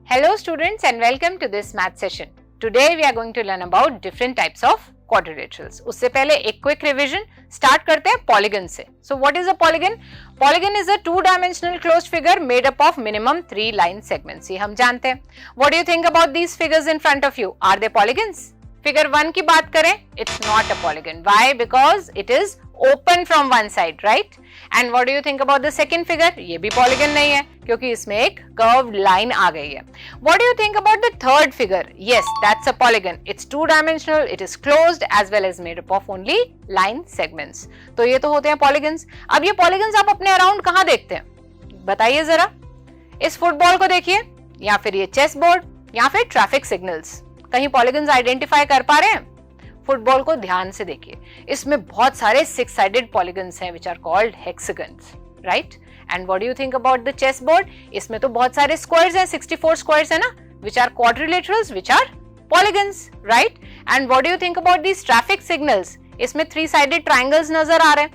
Hello students and welcome to this math session. Today we are going to learn about different types of quadrilaterals. उससे पहले एक quick revision start करते हैं polygon से. So what is a polygon? Polygon is a two-dimensional closed figure made up of minimum 3 line segments. ये हम जानते हैं. What do you think about these figures in front of you? Are they polygons? Figure 1 की बात करें, it's not a polygon. Why? Because it is open from one side, right? And what do you think about the second figure? ये भी polygon नहीं है क्योंकि इसमें एक curved line आ गई है. What do you think about the third figure? Yes, that's a polygon. It's two-dimensional, it is closed as well as made up of only line segments. तो ये तो होते हैं polygons. अब ये polygons आप अपने around कहाँ देखते हैं? बताइए जरा. इस फुटबॉल को देखिए, या फिर ये चेस बोर्ड, या फिर ट्रैफिक सिग्नल्स. कहीं पॉलीगन्स आइडेंटिफाई कर पा रहे हैं? फुटबॉल को ध्यान से देखिए, इसमें बहुत सारे 6-sided पॉलीगन्स हैं which are called hexagons, right? And what do you think about the chess board? इसमें तो बहुत सारे स्क्वायर्स हैं, 64 स्क्वायर्स है ना, which are quadrilaterals, which are polygons, right? And what do you think about these traffic signals? इसमें 3-sided triangles नजर आ रहे हैं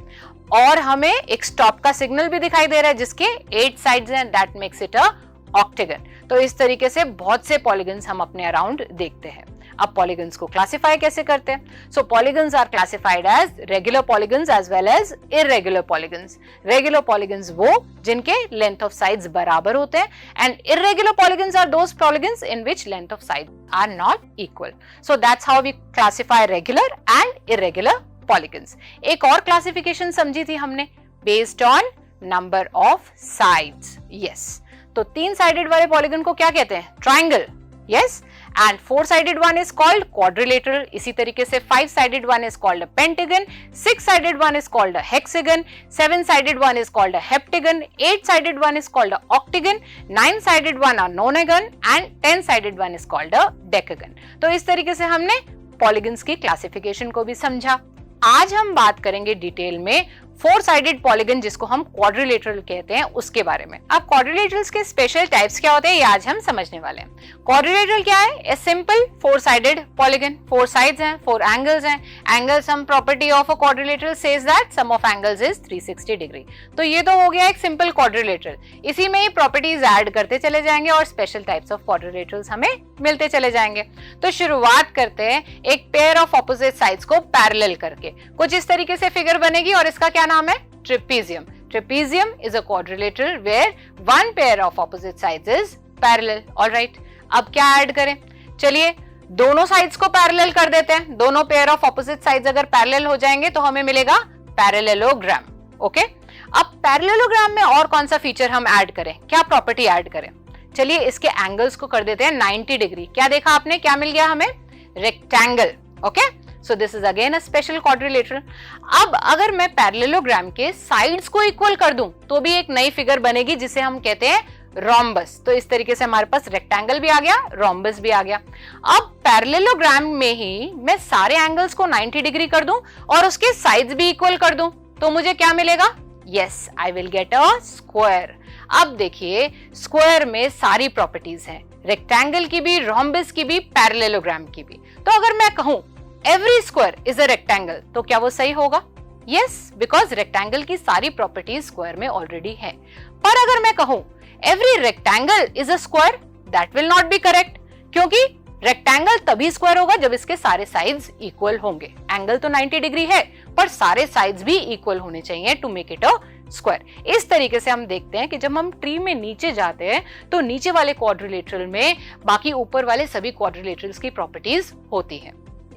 और हमें एक स्टॉप का सिग्नल भी दिखाई दे रहा है जिसके 8 sides हैं, that makes it a octagon. तो इस तरीके से बहुत से पॉलीगन्स हम अपने अराउंड देखते हैं. अब पॉलीगन्स को क्लासिफाई कैसे करते हैं? So polygons are classified as regular polygons as well as irregular polygons. Regular polygons वो जिनके लेंथ ऑफ साइड्स बराबर होते हैं and irregular polygons are those polygons in which length of side are not equal. So that's how we classify regular and irregular polygons. एक और classification समझी थी हमने, based on number of sides. Yes, तो 3-sided वाले polygon को क्या कहते हैं? Triangle. Yes, and 4-sided one is called quadrilateral. इसी तरीके से 5-sided one is called a pentagon, 6-sided one is called a hexagon, 7-sided one is called a heptagon, 8-sided one is called a octagon, 9-sided one a nonagon and 10-sided one is called a decagon. तो इस तरीके से हमने polygons की classification को भी समझा. आज हम बात करेंगे डिटेल में 4-sided पॉलीगन जिसको हम क्वाड्रिलेटरल कहते हैं उसके बारे में. अब क्वाड्रिलेटरल्स के स्पेशल टाइप्स क्या होते हैं ये आज हम समझने वाले हैं. क्वाड्रिलेटरल क्या है? A simple 4-sided polygon. 4 sides हैं, 4 एंगल्स हैं. Angle sum property of a quadrilateral says that sum of angles is 360 degree. तो ये तो हो गया एक सिंपल क्वाड्रिलेटरल. इसी में ही प्रॉपर्टीज ऐड करते चले जाएंगे और स्पेशल टाइप्स ऑफ क्वाड्रिलेटरल्स हमें मिलते चले जाएंगे. तो शुरुआत करते हैं एक पेयर ऑफ ऑपोजिट साइड्स को पैरेलल करके. कुछ इस तरीके से फिगर बनेगी और इसका क्या नाम है? Trapezium. Trapezium is a quadrilateral where one pair of opposite sides is parallel. All right. अब क्या ऐड करें? चलिए दोनों साइड्स को पैरेलल कर देते हैं. दोनों पेयर ऑफ ऑपोजिट साइड्स अगर पैरेलल हो जाएंगे तो हमें मिलेगा पैरेललोग्राम. ओके, अब पैरेललोग्राम में और कौन सा फीचर हम ऐड करें? क्या प्रॉपर्टी ऐड करें? चलिए इसके एंगल्स को कर देते हैं 90 डिग्री. क्या देखा आपने? क्या मिल गया हमें? Rectangle. Okay, so this is again a special quadrilateral. अब अगर मैं पैरेललोग्राम के साइड्स को इक्वल कर दूं तो भी एक नई फिगर बनेगी जिसे हम कहते हैं रोम्बस. तो इस तरीके से हमारे पास रेक्टेंगल भी आ गया, रोम्बस भी आ गया. अब पैरेललोग्राम में ही मैं सारे एंगल्स को 90 डिग्री कर दूं और उसके साइड्स भी इक्वल कर दूं तो मुझे क्या मिलेगा? Yes, I will get a square. अब देखिए स्क्वायर में सारी प्रॉपर्टीज हैं, रेक्टेंगल की भी, रोम्बस की भी, पैरेललोग्राम की भी. तो अगर मैं कहूं every square is a rectangle तो क्या वो सही होगा? Yes, because rectangle की सारी प्रॉपर्टीज स्क्वायर में ऑलरेडी है. पर अगर मैं कहूं every rectangle is a square, that will not be correct, क्योंकि रेक्टेंगल तभी स्क्वायर होगा जब इसके सारे साइड्स इक्वल होंगे. एंगल तो 90 डिग्री है पर सारे साइड्स भी इक्वल होने चाहिए to make it a square. इस तरीके से हम देखते हैं कि जब हम ट्री में नीचे जाते हैं तो नीचे वाले क्वाड्रिलेटरल में बाकी ऊपर वाले सभी क्वाड्रिलेटरल्स की प्रॉपर्टीज होती है.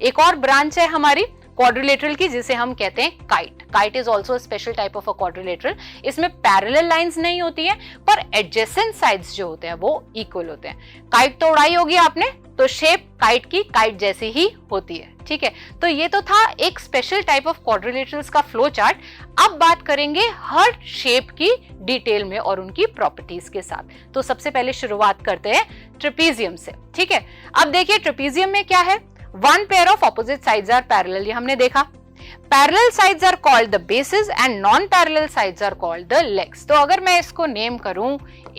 एक और ब्रांच है हमारी क्वाड्रिलेटरल की जिसे हम कहते हैं kite. Kite is also special type of a quadrilateral. इसमें पैरेलल लाइंस नहीं होती है पर एडजेसेंट साइड्स जो होते हैं वो इक्वल होते हैं. काइट तो उड़ाई होगी आपने, तो शेप काइट की काइट जैसी ही होती है. ठीक है, तो ये तो था एक स्पेशल टाइप ऑफ क्वाड्रिलेटरल्स का फ्लो चार्ट. अब बात करेंगे हर शेप की डिटेल में और उनकी प्रॉपर्टीज के साथ. तो सबसे पहले शुरुआत करते हैं ट्रेपीजियम से. ठीक है, अब देखिए ट्रेपीजियम में क्या है? One pair of opposite sides are parallel, ये हमने देखा. Parallel sides are called the bases and non-parallel sides are called the legs. तो अगर मैं इसको नेम करूं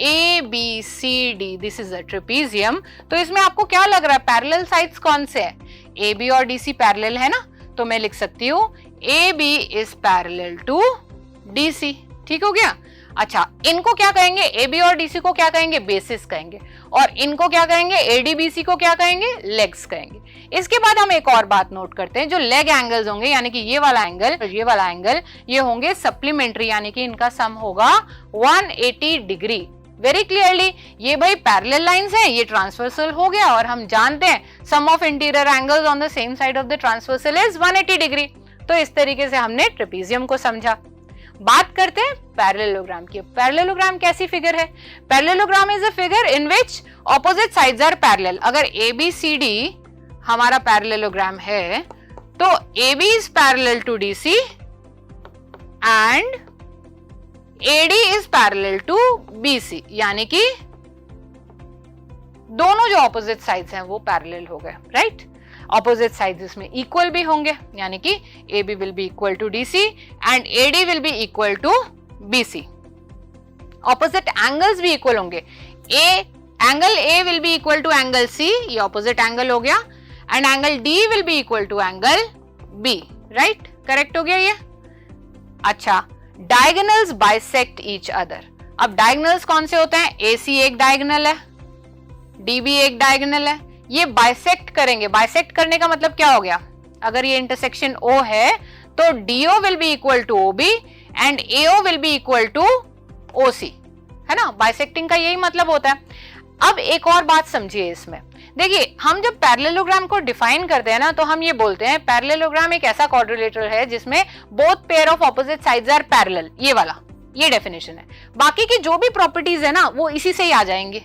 A, B, C, D, this is a trapezium, तो इसमें आपको क्या लग रहा है? पैरेलल साइड्स कौन से हैं? ए बी और डी सी पैरेलल है ना, तो मैं लिख सकती हूँ A B is parallel to D C. ठीक हो गया। अच्छा, इनको क्या कहेंगे, ए बी और डी सी को क्या कहेंगे, बेसिस कहेंगे, और इनको क्या कहेंगे, ए डी बी सी को क्या कहेंगे, लेग्स कहेंगे। इसके बाद हम एक और बात नोट करते हैं, जो लेग एंगल्स होंगे यानी कि ये वाला एंगल, ये वाला एंगल, ये होंगे सप्लीमेंट्री, यानी कि इनका सम होगा 180 डिग्री। वेरी क्लियरली ये भाई पैरेलल लाइंस हैं, ये ट्रांसवर्सल हो गया, और हम जानते हैं sum of interior angles on the same side of the transversal is 180 degree. तो इस तरीके से हमने ट्रेपेजियम को समझा। बात करते हैं पैरेललोग्राम की। पैरेललोग्राम कैसी फिगर है? Parallelogram is a figure in which opposite sides are parallel. अगर ए बी सी डी हमारा पैरेललोग्राम है तो A B is parallel to D C and A D is parallel to B C, यानी कि दोनों जो opposite sides हैं वो पैरेलल हो गए, राइट। ऑपोजिट साइड्स इसमें इक्वल भी होंगे, यानी कि A B will be equal to D C and A D will be equal to B C. Opposite angles भी इक्वल होंगे, angle A will be equal to angle C, ये opposite angle हो गया, and angle D will be equal to angle B, right, correct हो गया ये। अच्छा, diagonals bisect each other. अब डायगोनल्स कौन से होते हैं? ए सी एक डायगोनल है, डी बी एक डायगोनल है, ये बाइसेक्ट करेंगे। बाइसेक्ट करने का मतलब क्या हो गया? अगर ये इंटरसेक्शन O है तो DO will be equal to OB and AO will be equal to OC, है ना। बाइसेक्टिंग का यही मतलब होता है। अब एक और बात समझिए इसमें, देखिए हम जब पैरेललोग्राम को डिफाइन करते हैं ना, तो हम ये बोलते हैं पैरेललोग्राम एक ऐसा क्वाड्रिलेटरल है जिसमें both pair of opposite sides are parallel, ये वाला, ये डेफिनेशन है। बाकी की जो भी प्रॉपर्टीज है ना वो इसी से ही आ जाएंगी।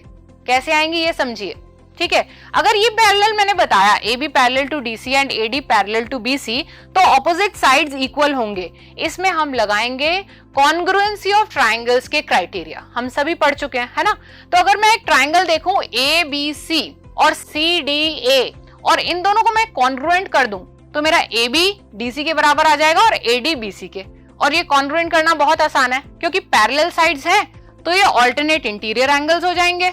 कैसे आएंगी ये समझिए, ठीक है। अगर ये पैरेलल मैंने बताया A B parallel to D C and A D parallel to B C, तो ऑपोजिट साइड्स इक्वल होंगे। इसमें हम लगाएंगे कॉन्ग्रुएंसी ऑफ ट्राइंगल्स के क्राइटेरिया, हम सभी पढ़ चुके हैं, है ना। तो अगर मैं एक ट्राइंगल देखूं ए बी सी और सी डी ए, और इन दोनों को मैं कॉन्ग्रुएंट कर दूं, तो मेरा ए बी डी सी के बराबर आ जाएगा और ए डी बी सी के। और ये कॉन्ग्रुएंट करना बहुत आसान है, क्योंकि पैरेलल साइड्स हैं तो ये ऑल्टरनेट इंटीरियर एंगल्स हो जाएंगे,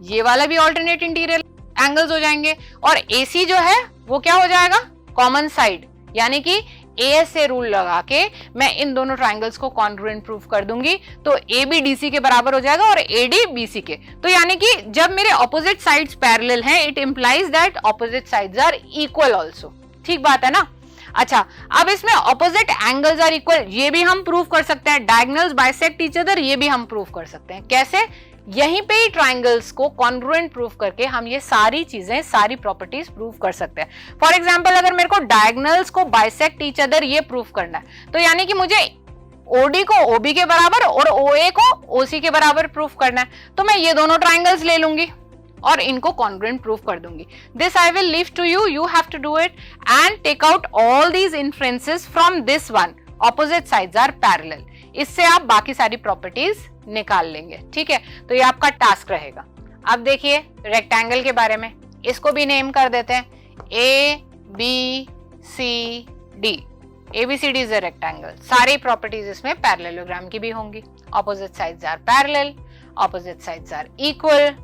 ये वाला भी ऑल्टरनेट इंटीरियर एंगल्स हो जाएंगे, और AC जो है वो क्या हो जाएगा? कॉमन साइड, यानी कि ASA रूल लगा के मैं इन दोनों ट्राइंगल्स को कॉन्ग्रुएंट प्रूफ कर दूंगी, तो AB DC के बराबर हो जाएगा और AD BC के। तो यानी कि जब मेरे ऑपोजिट साइड्स पैरेलल हैं, it implies that opposite sides are equal also. ठीक बात है ना। अच्छा, अब इसमें ऑपोजिट एंगल्स आर इक्वल, ये भी हम प्रूफ कर सकते हैं। डायगोनल्स बाइसेक्ट ईच अदर, ये भी हम प्रूफ कर सकते हैं। कैसे? यहीं पे ही ट्राइंगल्स को कॉन्ग्रुएंट प्रूफ करके हम ये सारी चीजें, सारी प्रॉपर्टीज प्रूफ कर सकते हैं। फॉर एग्जांपल, अगर मेरे को डायगोनल्स को बाइसेक्ट ईच अदर ये प्रूफ करना है, तो यानी कि मुझे OD को OB के बराबर और OA को OC के बराबर प्रूफ करना है, तो मैं ये दोनों ट्राइंगल्स ले लूंगी और इनको कॉन्ग्रुएंट प्रूफ कर दूंगी। This I will leave to you, you have to do it and take out all these inferences from this one, opposite sides are parallel. इससे आप बाकी सारी प्रॉपर्टीज निकाल लेंगे, ठीक है। तो ये आपका टास्क रहेगा। अब देखिए रेक्टेंगल के बारे में, इसको भी नेम कर देते हैं ABCD। ABCD is a rectangle. सारी प्रॉपर्टीज इसमें पैरेललोग्राम की भी होंगी। Opposite sides are parallel, opposite sides are equal,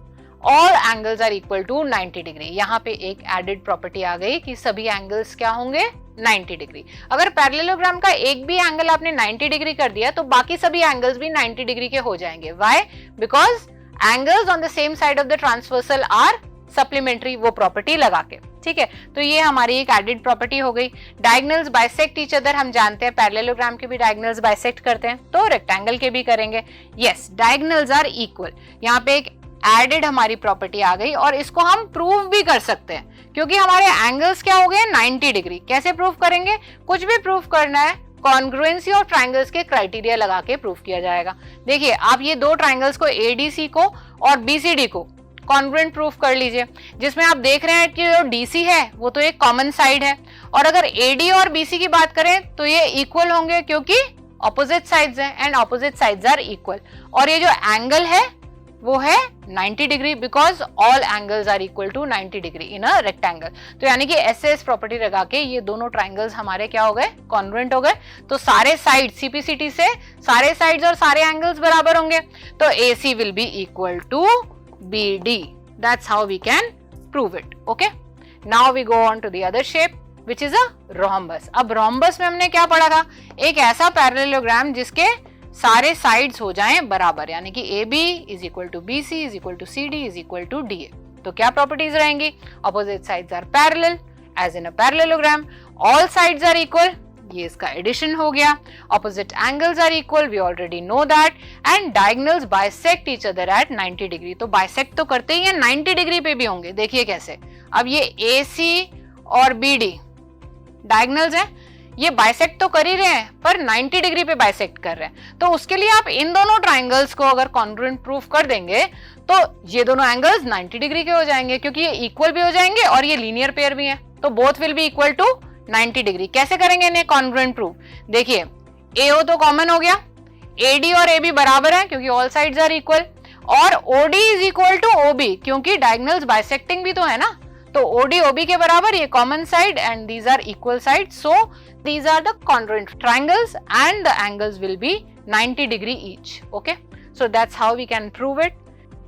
all angles are equal to 90 degree. यहाँ पे एक एडेड प्रॉपर्टी आ गई कि सभी एंगल्स क्या होंगे? 90 डिग्री। अगर पैरेललोग्राम का एक भी एंगल आपने 90 डिग्री कर दिया तो बाकी सभी एंगल्स भी 90 डिग्री के हो जाएंगे। Why? Because angles on the same side of the transversal are supplementary, वो प्रॉपर्टी लगा के, ठीक है। तो ये हमारी एक एडेड प्रॉपर्टी हो गई। डायगोनल्स बाइसेक्ट ईच अदर, हम जानते हैं पैरेललोग्राम के भी डायगोनल्स बाइसेक्ट करते हैं, तो रेक्टेंगल के भी करेंगे। Yes, diagonals are equal. यहाँ पे एक एडेड हमारी प्रॉपर्टी आ गई और इसको हम प्रूव भी कर सकते हैं, क्योंकि हमारे एंगल्स क्या हो गए? 90 डिग्री। कैसे प्रूफ करेंगे? कुछ भी प्रूफ करना है, कॉन्ग्रुएंसी ऑफ ट्राइंगल्स के क्राइटेरिया लगा के प्रूफ किया जाएगा। देखिए, आप ये दो ट्राइंगल्स को ADC को और BCD को कॉन्ग्रुएंट प्रूफ कर लीजिए, जिसमें आप देख रहे हैं कि जो DC है वो तो एक कॉमन साइड है, और अगर AD और BC की बात करें तो ये इक्वल होंगे, क्योंकि ऑपोजिट साइड्स हैं and opposite sides are equal. और ये जो एंगल है वो है 90 degree, because all angles are equal to 90 degree in a rectangle. तो यानी कि SS प्रॉपर्टी लगा के ये दोनों ट्राइंगल्स हमारे क्या हो गए? कॉन्ग्रुएंट हो गए। तो सारे साइड CPCT से सारे साइड्स और सारे एंगल्स बराबर होंगे, तो AC will be equal to BD। That's how we can prove it. Okay, now we go on to the other shape which is a rhombus. अब रोम्बस में हमने क्या पढ़ा था, एक ऐसा पैरेललोग्राम जिसके सारे साइड्स हो जाएं बराबर, यानी कि A B is equal to B C is equal to C D is equal to D A. तो क्या प्रॉपर्टीज रहेंगी, opposite sides are parallel as in a parallelogram, all sides are equal, ये इसका एडिशन हो गया, opposite angles are equal, we already know that, and diagonals bisect each other at 90 degree. तो bisect तो करते ही हैं, 90 डिग्री पे भी होंगे. देखिए कैसे, अब ये ए सी और बी डी डायगोनल्स हैं, ये बाइसेक्ट तो कर ही रहे हैं पर 90 डिग्री पे बाइसेक्ट कर रहे हैं. तो उसके लिए आप इन दोनों ट्राइंगल्स को अगर कॉन्ग्रुएंट प्रूफ कर देंगे तो ये दोनों एंगल्स 90 डिग्री के हो जाएंगे, क्योंकि ये इक्वल भी हो जाएंगे और ये लीनियर पेयर भी है. तो both will be equal to 90 degree. कैसे करेंगे इन्हें कॉन्ग्रुएंट प्रूफ, देखिए AO तो कॉमन हो गया, AD और AB बराबर है क्योंकि ऑल साइड्स आर इक्वल, और OD is equal to OB क्योंकि डायगोनल्स बाइसेक्टिंग भी तो है ना. तो OD OB के बराबर, ये common side and these are equal side, so these are the congruent triangles and the angles will be 90 degree each. Okay, so that's how we can prove it.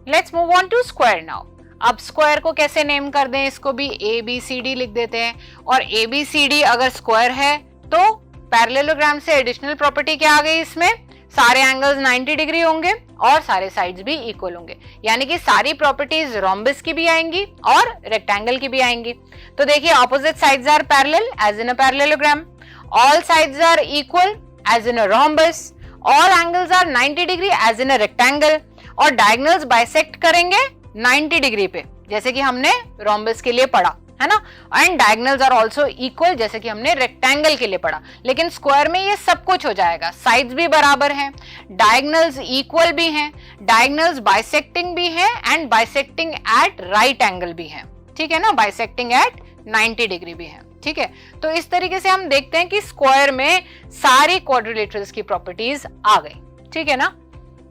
Let's move on to square now. अब square को कैसे name कर दें, इसको भी ABCD लिख देते हैं, और ABCD अगर स्क्वायर है तो पैरेललोग्राम से एडिशनल प्रॉपर्टी क्या आ गई इसमें, सारे एंगल्स 90 डिग्री होंगे और सारे साइड्स भी इक्वल होंगे, यानी कि सारी प्रॉपर्टीज रोम्बस की भी आएंगी और रेक्टेंगल की भी आएंगी. तो देखिए opposite sides are parallel as in a parallelogram, all sides are equal as in a rhombus, all angles are 90 degree as in a rectangle, और diagonals bisect करेंगे 90 डिग्री पे जैसे कि हमने rhombus के लिए पढ़ा है ना, and diagonals are also equal जैसे कि हमने rectangle के लिए पढ़ा. लेकिन स्क्वायर में ये सब कुछ हो जाएगा, साइड्स भी बराबर हैं, diagonals equal भी हैं, diagonals bisecting भी हैं and bisecting at right angle भी हैं. ठीक है ना, bisecting at 90 डिग्री भी है. ठीक है, तो इस तरीके से हम देखते हैं कि स्क्वायर में सारी क्वाड्रिलेटरल्स की प्रॉपर्टीज आ गई. ठीक है ना,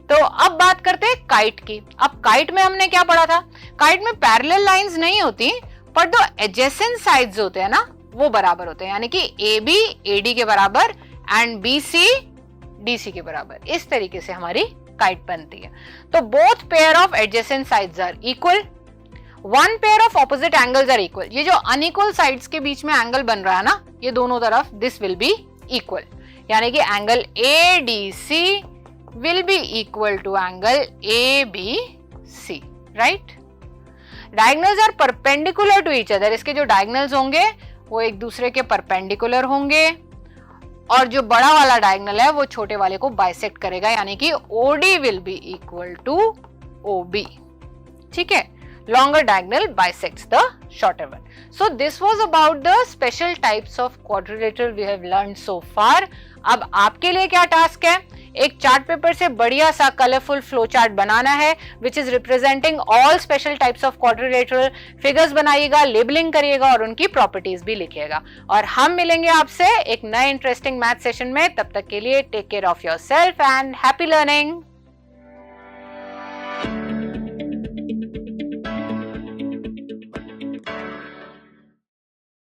तो अब बात करते हैं काइट की. अब काइट में हमने क्या पढ़ा था, काइट में पैरेलल लाइंस नहीं होती पर जो एडजेसेंट साइड्स होते हैं ना वो बराबर होते हैं, यानी कि AB AD के बराबर एंड BC DC के बराबर. इस तरीके से हमारी काइट बनती है. तो both pair of adjacent sides are equal, one pair of opposite angles are equal. ये जो अनइक्वल साइड्स के बीच में एंगल बन रहा है ना, ये दोनों तरफ दिस विल बी इक्वल, यानी कि angle ADC will be equal to angle ABC, right. Diagonals are perpendicular to each other, इसके जो डायगोनल्स होंगे वो एक दूसरे के परपेंडिकुलर होंगे, और जो बड़ा वाला डायगोनल है वो छोटे वाले को बाइसेक्ट करेगा, यानी कि OD will be equal to OB. ठीक है, longer diagonal bisects the shorter one. So this was about the special types of quadrilateral we have learned so far. अब आपके लिए क्या टास्क है, एक चार्ट पेपर से बढ़िया सा कलरफुल फ्लो चार्ट बनाना है which is representing all special types of quadrilateral. Figures बनाइएगा, लेबलिंग करिएगा और उनकी प्रॉपर्टीज भी लिखिएगा. और हम मिलेंगे आपसे एक नए इंटरेस्टिंग मैथ सेशन में. तब तक के लिए take care of yourself and happy learning.